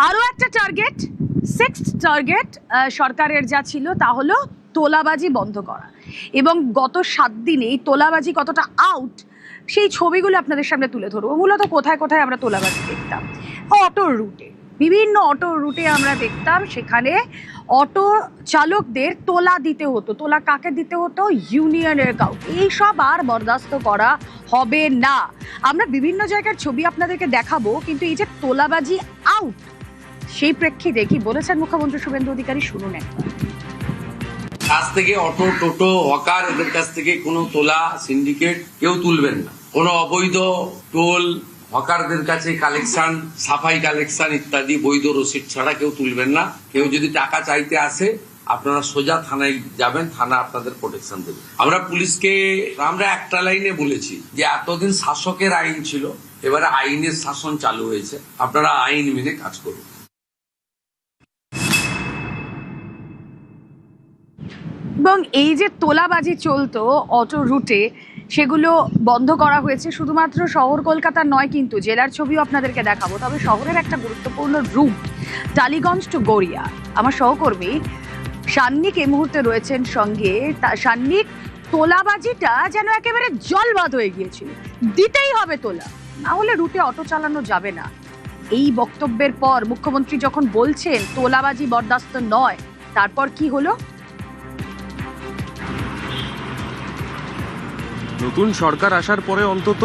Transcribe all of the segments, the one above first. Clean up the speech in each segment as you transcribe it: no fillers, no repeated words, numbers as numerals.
আরো একটা target, sixth target সরকারের যা ছিল তা হলো তোলাবাজি বন্ধ করা। এবং গত 7 দিনে এই তোলাবাজি কতটা আউট সেই ছবিগুলো আপনাদের সামনে তুলে ধরবো। মূলত কোথায় কোথায় আমরা তোলাবাজি দেখতাম? অটোর রুটে, বিভিন্ন অটো রুটে আমরা দেখতাম সেখানে অটো চালকদের তোলা দিতে হতো। তোলা কাকে দিতে হতো? ইউনিয়নের কাউকে। এইসব আর বরদাস্ত করা হবে না। আমরা বিভিন্ন জায়গার ছবি আপনাদেরকে দেখাবো, কিন্তু এই যে তোলাবাজি আউট, সেই প্রেক্ষিতে কি বলেছেন মুখ্যমন্ত্রী শুভেন্দু অধিকারী, শুনুন একবার। কাছ থেকে অটো, টোটো, হকার এদের কাছ থেকে কোনো তোলা সিন্ডিকেট কেউ তুলবেন না। কোনো অবৈধ টোল হকারদের কাছে কালেকশন, সাফাই কালেকশন ইত্যাদি বৈধ রসিদ ছাড়া কেউ তুলবেন না। কেউ যদি টাকা চাইতে আসে আপনারা সোজা থানায় যাবেন, থানা আপনাদের প্রোটেকশন দেবে। আমরা পুলিশকে আমরা একটা লাইনে বলেছি যে এতদিন শাসকের আইন ছিল, এবারে আইনের শাসন চালু হয়েছে, আপনারা আইন মেনে কাজ করুন। এবং এই যে তোলাবাজি চলতো অটো রুটে, সেগুলো বন্ধ করা হয়েছে। শুধুমাত্র শহর কলকাতার নয়, কিন্তু জেলার ছবিও আপনাদেরকে দেখাবো। তবে শহরের একটা গুরুত্বপূর্ণ রুট টালিগঞ্জ টু গড়িয়া। আমার সহকর্মী সান্নিক এই মুহূর্তে রয়েছেন সঙ্গে। সান্নিক, তোলাবাজিটা যেন একেবারে জলবাদ হয়ে গিয়েছিল, দিতেই হবে তোলা, না হলে রুটে অটো চালানো যাবে না। এই বক্তব্যের পর মুখ্যমন্ত্রী যখন বলছেন তোলাবাজি বরদাস্ত নয়, তারপর কি হলো? নতুন সরকার আসার পরে অন্তত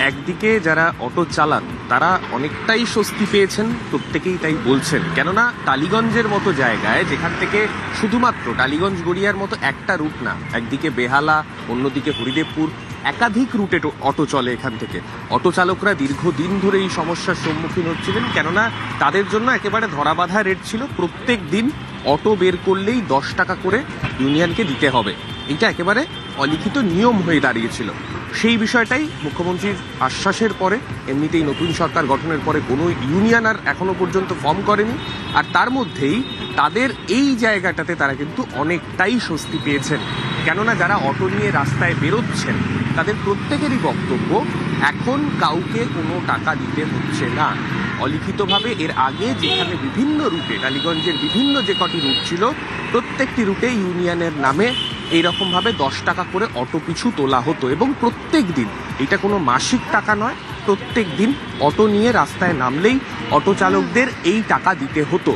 একদিকে যারা অটো চালান তারা অনেকটাই স্বস্তি পেয়েছেন, প্রত্যেকেই তাই বলছেন। কেননা টালিগঞ্জের মতো জায়গায়, যেখান থেকে শুধুমাত্র টালিগঞ্জ গড়িয়ার মতো একটা রুট না, একদিকে বেহালা, অন্যদিকে হরিদেবপুর, একাধিক রুটে অটো চলে। এখান থেকে অটো চালকরা দীর্ঘদিন ধরে এই সমস্যার সম্মুখীন হচ্ছিলেন, কেননা তাদের জন্য একেবারে ধরাবাঁধা রেট ছিল। প্রত্যেক দিন অটো বের করলেই 10 টাকা করে ইউনিয়নকে দিতে হবে। এটা একেবারে অলিখিত নিয়ম হয়ে দাঁড়িয়েছিল। সেই বিষয়টাই মুখ্যমন্ত্রীর আশ্বাসের পরে, এমনিতেই নতুন সরকার গঠনের পরে কোনো ইউনিয়ন আর এখনো পর্যন্ত ফর্ম করেনি। আর তার মধ্যেই তাদের এই জায়গাটাতে তারা কিন্তু অনেকটাই স্বস্তি পেয়েছেন। কেননা যারা অটো নিয়ে রাস্তায় বেরোচ্ছেন তাদের প্রত্যেকেরই বক্তব্য, এখন কাউকে কোনো টাকা দিতে হচ্ছে না। অলিখিতভাবে এর আগে যেখানে বিভিন্ন রুটে, টালিগঞ্জের বিভিন্ন যে কটি রুট ছিল, প্রত্যেকটি রুটে ইউনিয়নের নামে এইরকমভাবে 10 টাকা করে অটো পিছু তোলা হতো। এবং প্রত্যেক দিন, এটা কোনো মাসিক টাকা নয়, প্রত্যেক দিন অটো নিয়ে রাস্তায় নামলেই অটো চালকদের এই টাকা দিতে হতো।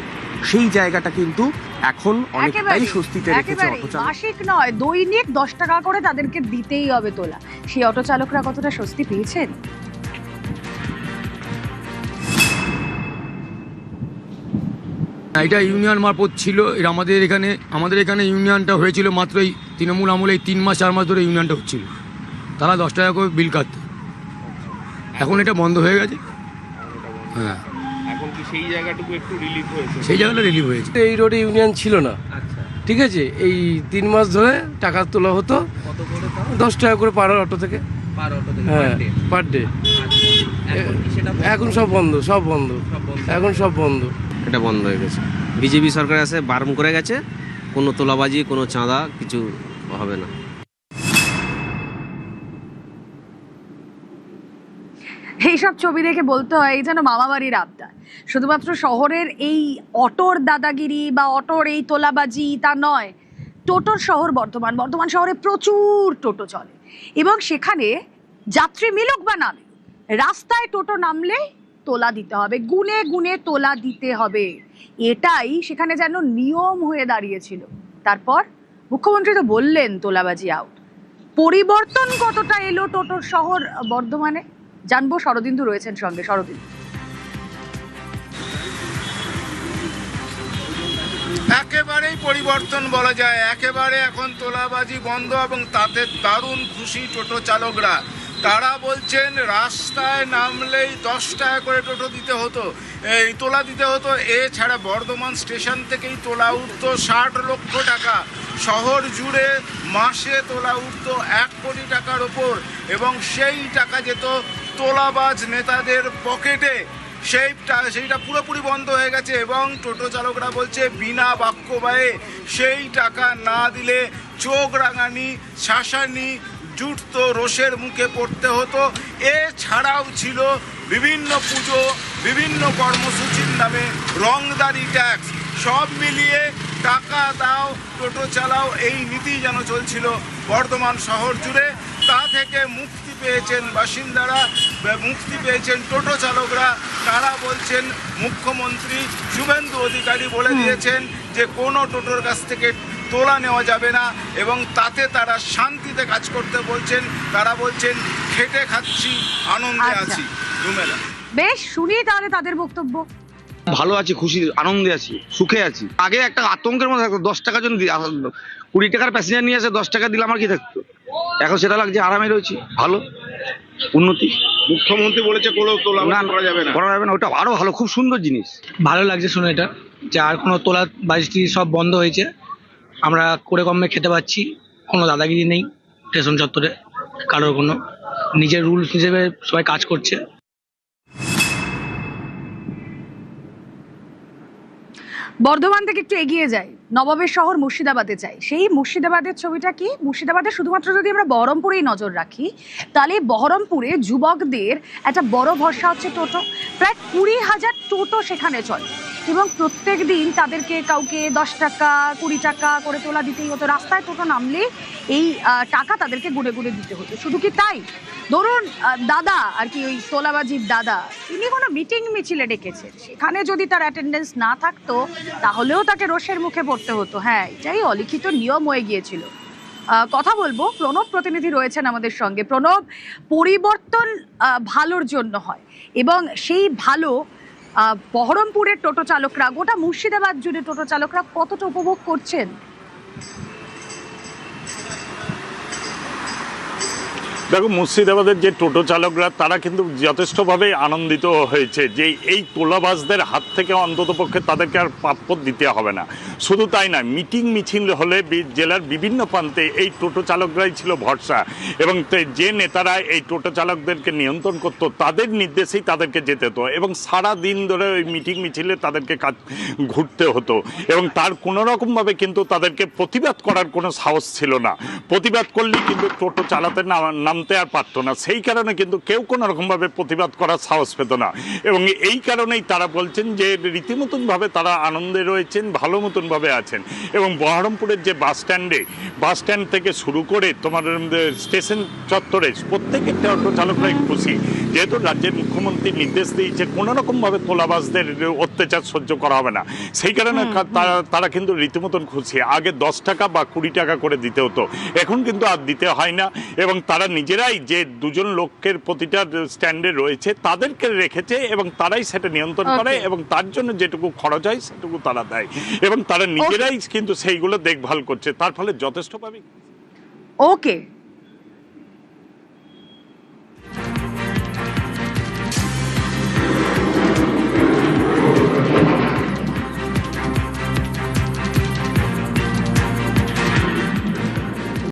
সেই জায়গাটা কিন্তু এখন অনেকটাই স্বস্তিতে রেখেছে অটো চালক। মাসিক নয়, দৈনিক 10 টাকা করে তাদেরকে দিতেই হবে তোলা। সেই অটো চালকরা কতটা স্বস্তি পেয়েছেন? এটা ইউনিয়ন মারফত ছিল। এর আমাদের এখানে ইউনিয়নটা হয়েছিল মাত্র এই তৃণমূল আমলে, এই 3 মাস 4 মাস ধরে ইউনিয়নটা হচ্ছিল। তারা 10 টাকা করে বিল কাটত। এখন এটা বন্ধ হয়ে গেছে। হ্যাঁ, এখন কি সেই জায়গাটুকু একটু রিলিফ হয়েছে? সেই জায়গাটা রিলিফ হয়েছে। এই রোডে ইউনিয়ন ছিল না, ঠিক আছে। এই 3 মাস ধরে টাকা তোলা হতো 10 টাকা করে পার অটো থেকে। হ্যাঁ, পার ডে। এখন সব বন্ধ, এখন সব বন্ধ। এটা বন্ধ হয়ে গেছে। বিজেপি সরকার এসে বারণ করে গেছে, কোনো তোলাবাজি, কোনো চাঁদা কিছু হবে না। এইসব ছবি দেখে বলতে হয় এই যেন মামাবাড়ির আবদার। শুধুমাত্র শহরের এই অটোর দাদাগিরি বা অটোর এই তোলাবাজি তা নয়, টোটোর শহর বর্ধমান শহরে প্রচুর টোটো চলে। এবং সেখানে যাত্রী মিলুক বা না মিলুক, রাস্তায় টোটো নামলে তোলা দিতে হবে, গুনে গুনে তোলা দিতে হবে। এটাই সেখানে যেন নিয়ম হয়ে দাঁড়িয়েছিল। তারপর মুখ্যমন্ত্রী তো বললেন তোলাবাজি আউট। পরিবর্তন কতটা এলো টোটোর শহর বর্ধমানে জানবো। শরদিন্দু রয়েছেন সঙ্গে। শরদিন্দু, একেবারেই পরিবর্তন বলা যায়। একেবারে এখন তোলাবাজি বন্ধ এবং তাতে দারুণ খুশি টোটো চালকরা। তারা বলছেন রাস্তায় নামলেই 10 টাকা করে টোটো দিতে হতো, এই তোলা দিতে হতো। এছাড়া বর্ধমান স্টেশন থেকেই তোলা উঠত 60 লক্ষ টাকা। শহর জুড়ে মাসে তোলা উঠত 1 কোটি টাকার ওপর, এবং সেই টাকা যেত তোলাবাজ নেতাদের পকেটে। সেইটা পুরোপুরি বন্ধ হয়ে গেছে। এবং টোটো চালকরা বলছে বিনা বাক্য ব্যয়ে সেই টাকা না দিলে চোখ রাঙানি, শাসানি, জুটতো, রোষের মুখে পড়তে হতো। এছাড়াও ছিল বিভিন্ন পুজো বিভিন্ন কর্মসূচির নামে রংদারি ট্যাক্স, সব মিলিয়ে টাকা দাও টোটো চালাও এই নীতি যেন চলছিল বর্ধমান শহর জুড়ে। তা থেকে মুক্তি পেয়েছেন বাসিন্দারা, মুক্তি পেয়েছেন টোটো চালকরা। তারা বলছেন মুখ্যমন্ত্রী শুভেন্দু অধিকারী বলে দিয়েছেন যে কোনো টোটোর কাছ থেকে তোলা নেওয়া যাবে না, এবং তাতে তারা শান্তিতে কাজ করতে বলছেন। তারা বলছেন খেটে খাচ্ছি, আনন্দে আচ্ছা। আছি। রুমেলা, বেশ, শুনি তাহলে তাদের বক্তব্য। ভালো আছি, খুশি আনন্দে আছি, সুখে আছি। আগে একটা আতঙ্কের মধ্যে থাকতো, 10 টাকার জন্য 20 টাকার প্যাসেঞ্জার নিয়ে আসে 10 টাকা দিলে আমার কি থাকতো। এখন সেটা লাগছে, আরামে রয়েছি, ভালো উন্নতি। মুখ্যমন্ত্রী বলেছে কোনো তোলা করা যাবে না। করা যাবে না, ওটা আরো ভালো, খুব সুন্দর জিনিস। ভালো লাগছে শুনে এটা, যে আর কোনো তোলা বাজিটি সব বন্ধ হয়েছে, আমরা করে কমে খেতে পাচ্ছি, কোনো দাদাগিরি নেই স্টেশন চত্বরে, কারোর কোনো নিজের রুল হিসেবে সবাই কাজ করছে। বর্ধমান থেকে একটু এগিয়ে যাই, নবাবের শহর মুর্শিদাবাদে যাই। সেই মুর্শিদাবাদের ছবিটা কি? মুর্শিদাবাদে শুধুমাত্র যদি আমরা বহরমপুরেই নজর রাখি, তাহলে বহরমপুরে যুবকদের একটা বড় ভরসা হচ্ছে টোটো। প্রায় 20,000 টোটো সেখানে চলে, এবং প্রত্যেক দিন তাদেরকে কাউকে 10 টাকা 20 টাকা করে তোলা দিতেই হতো। রাস্তায় টোটো নামলে এই টাকা তাদেরকে গুড়ে গুড়ে দিতে হতো। শুধু কি তাই, ধরুন দাদা আর কি, ওই তোলাবাজির দাদা, তিনি কোনো মিটিং মিছিলে ডেকেছেন, সেখানে যদি তার অ্যাটেন্ডেন্স না থাকতো তাহলেও তাকে রোষের মুখে পড়তে হতো। হ্যাঁ, এটাই অলিখিত নিয়ম হয়ে গিয়েছিল। কথা বলবো, প্রণব প্রতিনিধি রয়েছেন আমাদের সঙ্গে। প্রণব, পরিবর্তন ভালোর জন্য হয়, এবং সেই ভালো বহরমপুরের টোটো চালকরা, গোটা মুর্শিদাবাদ জুড়ে টোটো চালকরা কতটা উপভোগ করছেন? দেখো, মুর্শিদাবাদের যে টোটো চালকরা তারা কিন্তু যথেষ্টভাবে আনন্দিত হয়েছে যে এই তোলাবাজদের হাত থেকে অন্ততপক্ষে তাদেরকে আর প্রাপ্য দিতে হবে না। শুধু তাই না, মিটিং মিছিল হলে জেলার বিভিন্ন প্রান্তে এই টোটো চালকরাই ছিল ভরসা, এবং যে নেতারা এই টোটো চালকদেরকে নিয়ন্ত্রণ করতো তাদের নির্দেশেই তাদেরকে যেতে হতো, এবং সারা দিন ধরে ওই মিটিং মিছিলে তাদেরকে ঘুরতে হতো, এবং তার কোনো রকমভাবে কিন্তু তাদেরকে প্রতিবাদ করার কোনো সাহস ছিল না। প্রতিবাদ করলেই কিন্তু টোটো চালাতে নামতে আর পারতো না। সেই কারণে কিন্তু কেউ কোনো রকমভাবে প্রতিবাদ করার সাহস পেত না, এবং এই কারণেই তারা বলছেন যে রীতিমতনভাবে তারা আনন্দে রয়েছেন, ভালো মতনভাবে আছেন। এবং বহরমপুরের যে বাস স্ট্যান্ড থেকে শুরু করে তোমার স্টেশন চত্বরে প্রত্যেকটা অটো চালকরাই খুশি, যেহেতু রাজ্যের মুখ্যমন্ত্রী নির্দেশ দিয়েছে কোনো রকমভাবে তোলাবাজদের অত্যাচার সহ্য করা হবে না। সেই কারণে তারা কিন্তু রীতিমতন খুশি। আগে 10 টাকা বা 20 টাকা করে দিতে হতো, এখন কিন্তু আর দিতে হয় না, এবং তারা নিজেরাই যে 2জন লোকের প্রতিটা স্ট্যান্ডে রয়েছে তাদেরকে রেখেছে, এবং তারাই সেটা নিয়ন্ত্রণ করে, এবং তার জন্য যেটুকু খরচ হয় সেটুকু তারা দেয়, এবং তারা নিজেরাই কিন্তু সেইগুলো দেখভাল করছে, তার ফলে যথেষ্টভাবে। ওকে।